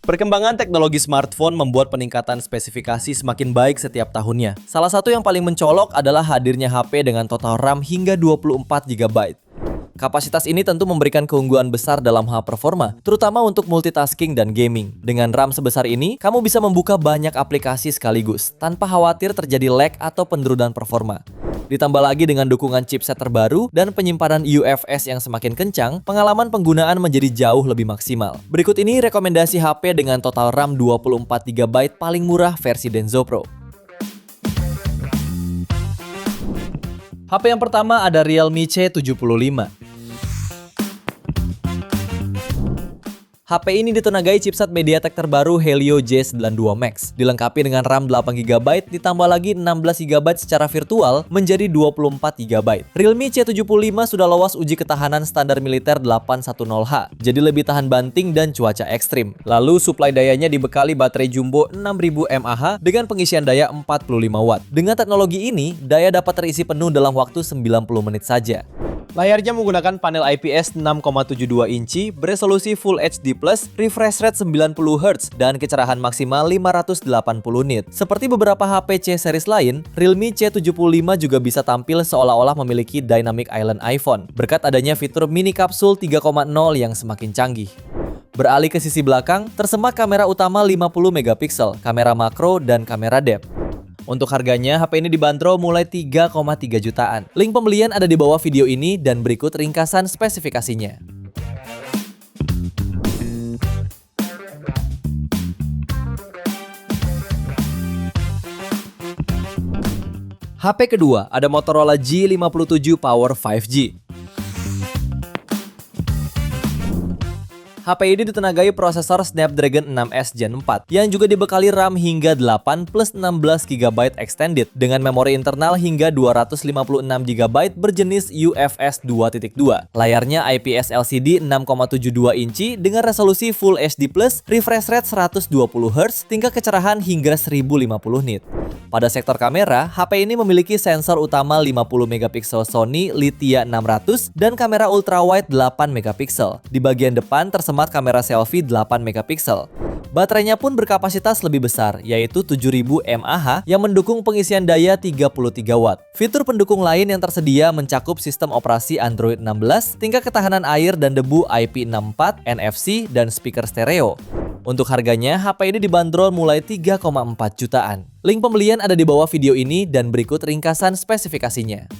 Perkembangan teknologi smartphone membuat peningkatan spesifikasi semakin baik setiap tahunnya. Salah satu yang paling mencolok adalah hadirnya HP dengan total RAM hingga 24 GB. Kapasitas ini tentu memberikan keunggulan besar dalam hal performa, terutama untuk multitasking dan gaming. Dengan RAM sebesar ini, kamu bisa membuka banyak aplikasi sekaligus, tanpa khawatir terjadi lag atau penurunan performa. Ditambah lagi dengan dukungan chipset terbaru dan penyimpanan UFS yang semakin kencang, pengalaman penggunaan menjadi jauh lebih maksimal. Berikut ini rekomendasi HP dengan total RAM 24 GB paling murah versi Denso Pro. HP yang pertama ada Realme C75. HP ini ditenagai chipset MediaTek terbaru Helio J92 Max, dilengkapi dengan RAM 8 GB ditambah lagi 16 GB secara virtual menjadi 24 GB. Realme C75 sudah lolos uji ketahanan standar militer 810H, jadi lebih tahan banting dan cuaca ekstrim. Lalu suplai dayanya dibekali baterai jumbo 6000 mAh dengan pengisian daya 45 Watt. Dengan teknologi ini, daya dapat terisi penuh dalam waktu 90 menit saja. Layarnya menggunakan panel IPS 6,72 inci beresolusi Full HD+, refresh rate 90 Hz, dan kecerahan maksimal 580 nit. Seperti beberapa HP C series lain, Realme C75 juga bisa tampil seolah-olah memiliki Dynamic Island iPhone, berkat adanya fitur mini kapsul 3,0 yang semakin canggih. Beralih ke sisi belakang, tersemat kamera utama 50 megapiksel, kamera makro, dan kamera depth. Untuk harganya, HP ini dibanderol mulai 3,3 jutaan. Link pembelian ada di bawah video ini dan berikut ringkasan spesifikasinya. HP kedua ada Motorola G57 Power 5G. HP ini ditenagai prosesor Snapdragon 6S Gen 4 yang juga dibekali RAM hingga 8 plus 16 GB extended dengan memori internal hingga 256 GB berjenis UFS 2.2. Layarnya IPS LCD 6,72 inci dengan resolusi Full HD+, refresh rate 120 Hz, tingkat kecerahan hingga 1050 nit. Pada sektor kamera, HP ini memiliki sensor utama 50 megapiksel Sony Lithia 600 dan kamera ultrawide 8 megapiksel. Di bagian depan tersemat kamera selfie 8 megapiksel. Baterainya pun berkapasitas lebih besar, yaitu 7000 mAh yang mendukung pengisian daya 33 Watt. Fitur pendukung lain yang tersedia mencakup sistem operasi Android 16, tingkat ketahanan air dan debu IP64, NFC, dan speaker stereo. Untuk harganya, HP ini dibanderol mulai 3,4 jutaan. Link pembelian ada di bawah video ini dan berikut ringkasan spesifikasinya.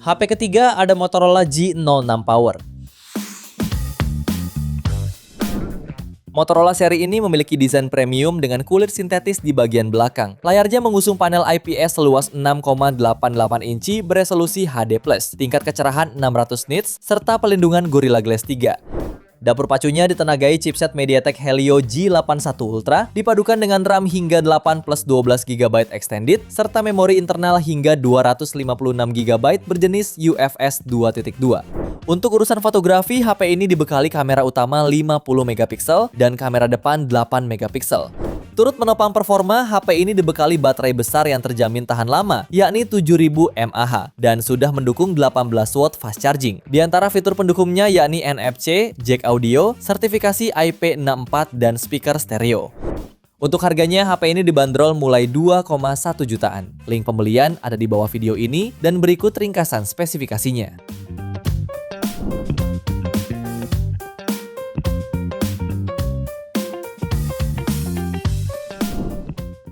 HP ketiga ada Motorola G06 Power. Motorola seri ini memiliki desain premium dengan kulit sintetis di bagian belakang. Layarnya mengusung panel IPS seluas 6,88 inci beresolusi HD+, tingkat kecerahan 600 nits, serta pelindungan Gorilla Glass 3. Dapur pacunya ditenagai chipset MediaTek Helio G81 Ultra, dipadukan dengan RAM hingga 8 plus 12 GB extended, serta memori internal hingga 256 GB berjenis UFS 2.2. Untuk urusan fotografi, HP ini dibekali kamera utama 50 megapiksel dan kamera depan 8 megapiksel. Turut menopang performa, HP ini dibekali baterai besar yang terjamin tahan lama, yakni 7000 mAh, dan sudah mendukung 18 watt fast charging. Di antara fitur pendukungnya yakni NFC, jack audio, sertifikasi IP64, dan speaker stereo. Untuk harganya, HP ini dibanderol mulai 2,1 jutaan. Link pembelian ada di bawah video ini dan berikut ringkasan spesifikasinya.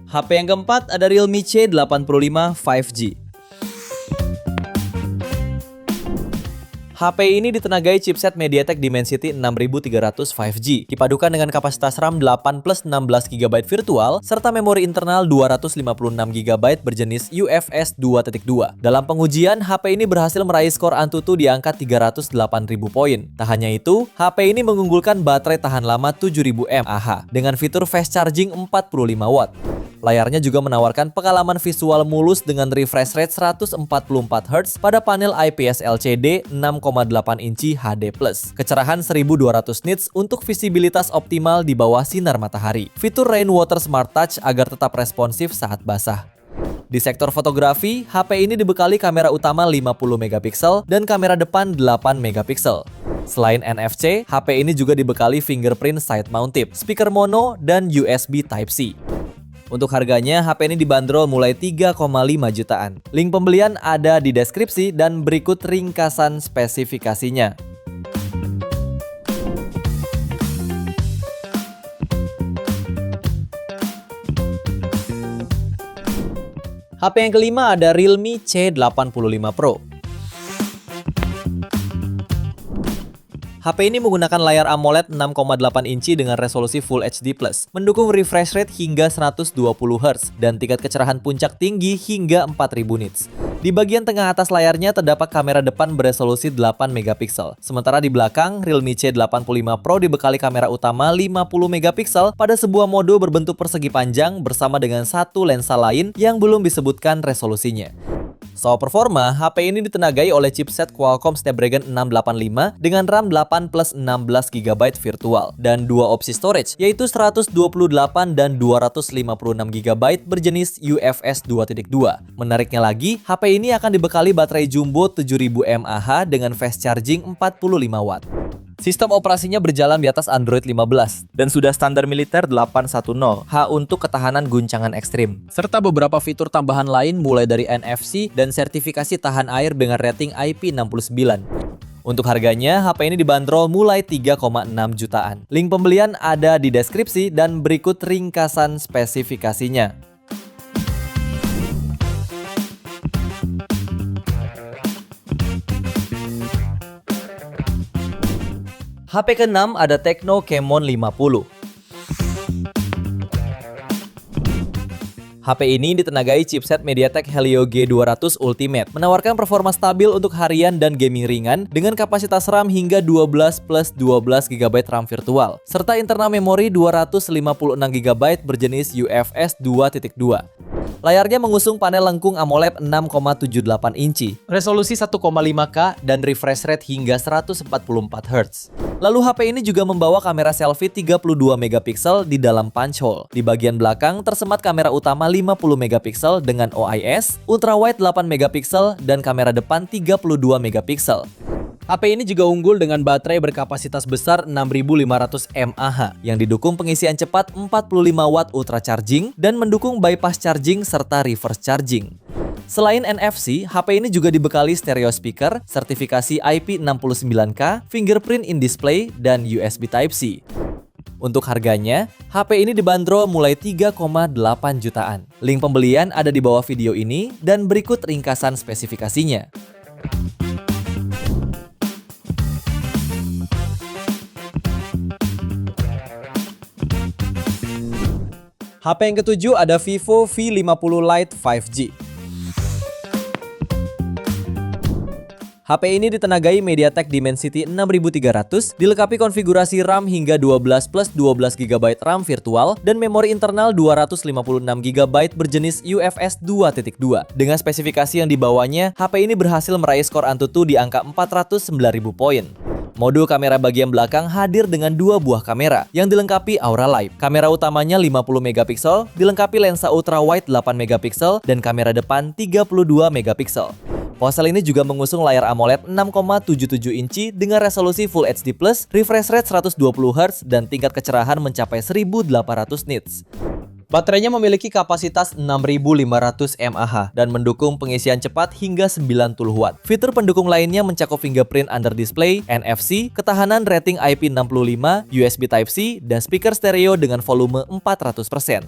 HP yang keempat ada Realme C85 5G. HP ini ditenagai chipset MediaTek Dimensity 6300 5G, dipadukan dengan kapasitas RAM 8 plus 16 GB virtual, serta memori internal 256 GB berjenis UFS 2.2. Dalam pengujian, HP ini berhasil meraih skor Antutu di angka 308.000 poin. Tak hanya itu, HP ini mengunggulkan baterai tahan lama 7000 mAh dengan fitur fast charging 45 Watt. Layarnya juga menawarkan pengalaman visual mulus dengan refresh rate 144 Hz pada panel IPS LCD 6,8 inci HD+. Kecerahan 1200 nits untuk visibilitas optimal di bawah sinar matahari. Fitur Rainwater Smart Touch agar tetap responsif saat basah. Di sektor fotografi, HP ini dibekali kamera utama 50 megapiksel dan kamera depan 8 megapiksel. Selain NFC, HP ini juga dibekali fingerprint side mount tip, speaker mono, dan USB Type-C. Untuk harganya, HP ini dibanderol mulai 3,5 jutaan. Link pembelian ada di deskripsi dan berikut ringkasan spesifikasinya. HP yang kelima ada Realme C85 Pro. HP ini menggunakan layar AMOLED 6,8 inci dengan resolusi Full HD+, mendukung refresh rate hingga 120 Hz dan tingkat kecerahan puncak tinggi hingga 4000 nits. Di bagian tengah atas layarnya terdapat kamera depan beresolusi 8 megapiksel. Sementara di belakang, Realme C85 Pro dibekali kamera utama 50 megapiksel pada sebuah mode berbentuk persegi panjang bersama dengan satu lensa lain yang belum disebutkan resolusinya. Soal performa, HP ini ditenagai oleh chipset Qualcomm Snapdragon 685 dengan RAM 8 plus 16 GB virtual dan dua opsi storage yaitu 128 dan 256 GB berjenis UFS 2.2. Menariknya lagi, HP ini akan dibekali baterai jumbo 7000 mAh dengan fast charging 45 Watt. Sistem operasinya berjalan di atas Android 15 dan sudah standar militer 810H untuk ketahanan guncangan ekstrim, serta beberapa fitur tambahan lain mulai dari NFC dan sertifikasi tahan air dengan rating IP69. Untuk harganya, HP ini dibanderol mulai 3,6 jutaan. Link pembelian ada di deskripsi dan berikut ringkasan spesifikasinya. HP ke-6 ada Tecno Camon 50. HP ini ditenagai chipset MediaTek Helio G200 Ultimate, menawarkan performa stabil untuk harian dan gaming ringan dengan kapasitas RAM hingga 12 plus 12 GB RAM virtual, serta internal memori 256 GB berjenis UFS 2.2. Layarnya mengusung panel lengkung AMOLED 6,78 inci, resolusi 1,5K dan refresh rate hingga 144 Hz. Lalu HP ini juga membawa kamera selfie 32 megapiksel di dalam punch hole. Di bagian belakang tersemat kamera utama 50 megapiksel dengan OIS, ultrawide 8 megapiksel dan kamera depan 32 megapiksel. HP ini juga unggul dengan baterai berkapasitas besar 6500 mAh yang didukung pengisian cepat 45 Watt ultra charging dan mendukung bypass charging serta reverse charging. Selain NFC, HP ini juga dibekali stereo speaker, sertifikasi IP69K, fingerprint in display, dan USB Type-C. Untuk harganya, HP ini dibanderol mulai 3,8 jutaan. Link pembelian ada di bawah video ini dan berikut ringkasan spesifikasinya. HP yang ketujuh ada Vivo V50 Lite 5G. HP ini ditenagai MediaTek Dimensity 6300, dilengkapi konfigurasi RAM hingga 12 plus 12 GB RAM virtual dan memori internal 256 GB berjenis UFS 2.2. Dengan spesifikasi yang dibawanya, HP ini berhasil meraih skor Antutu di angka 409.000 poin. Mode kamera bagian belakang hadir dengan dua buah kamera yang dilengkapi Aura Live. Kamera utamanya 50 megapiksel, dilengkapi lensa ultrawide 8 megapiksel dan kamera depan 32 megapiksel. Ponsel ini juga mengusung layar AMOLED 6,77 inci dengan resolusi Full HD+, refresh rate 120 Hz dan tingkat kecerahan mencapai 1800 nits. Baterainya memiliki kapasitas 6500 mAh dan mendukung pengisian cepat hingga 90 Watt. Fitur pendukung lainnya mencakup fingerprint under display, NFC, ketahanan rating IP65, USB Type-C, dan speaker stereo dengan volume 400%.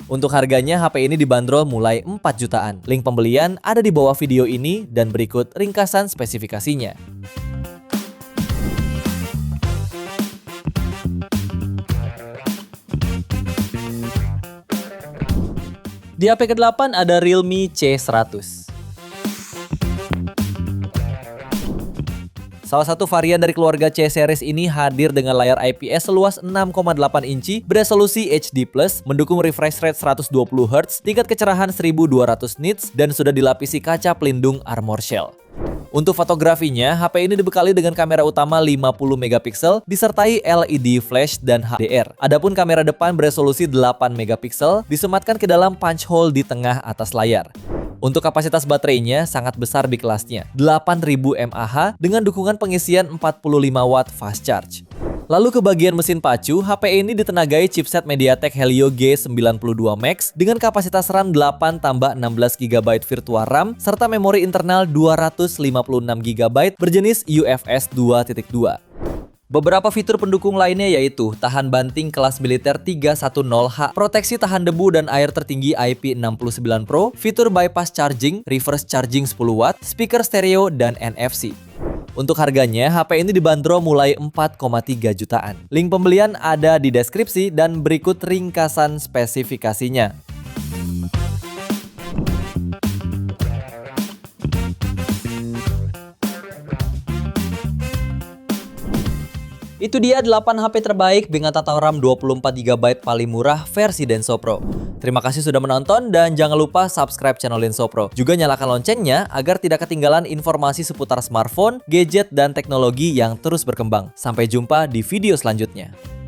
Untuk harganya, HP ini dibanderol mulai 4 jutaan. Link pembelian ada di bawah video ini dan berikut ringkasan spesifikasinya. Di HP ke-8 ada Realme C100. Salah satu varian dari keluarga C series ini hadir dengan layar IPS seluas 6,8 inci, beresolusi HD+, mendukung refresh rate 120 Hz, tingkat kecerahan 1200 nits, dan sudah dilapisi kaca pelindung Armor Shell. Untuk fotografinya, HP ini dibekali dengan kamera utama 50 megapiksel disertai LED flash dan HDR. Adapun kamera depan beresolusi 8 megapiksel disematkan ke dalam punch hole di tengah atas layar. Untuk kapasitas baterainya sangat besar di kelasnya, 8000 mAh dengan dukungan pengisian 45 watt fast charge. Lalu ke bagian mesin pacu, HP ini ditenagai chipset MediaTek Helio G92 Max dengan kapasitas RAM 8 tambah 16 GB virtual RAM serta memori internal 256 GB berjenis UFS 2.2. Beberapa fitur pendukung lainnya yaitu tahan banting kelas militer 310H, proteksi tahan debu dan air tertinggi IP69 Pro, fitur bypass charging, reverse charging 10 watt, speaker stereo, dan NFC. Untuk harganya, HP ini dibanderol mulai 4,3 jutaan. Link pembelian ada di deskripsi dan berikut ringkasan spesifikasinya. Itu dia 8 HP terbaik dengan total RAM 24GB paling murah versi Denso Pro. Terima kasih sudah menonton dan jangan lupa subscribe channel Denso Pro. Juga nyalakan loncengnya agar tidak ketinggalan informasi seputar smartphone, gadget, dan teknologi yang terus berkembang. Sampai jumpa di video selanjutnya.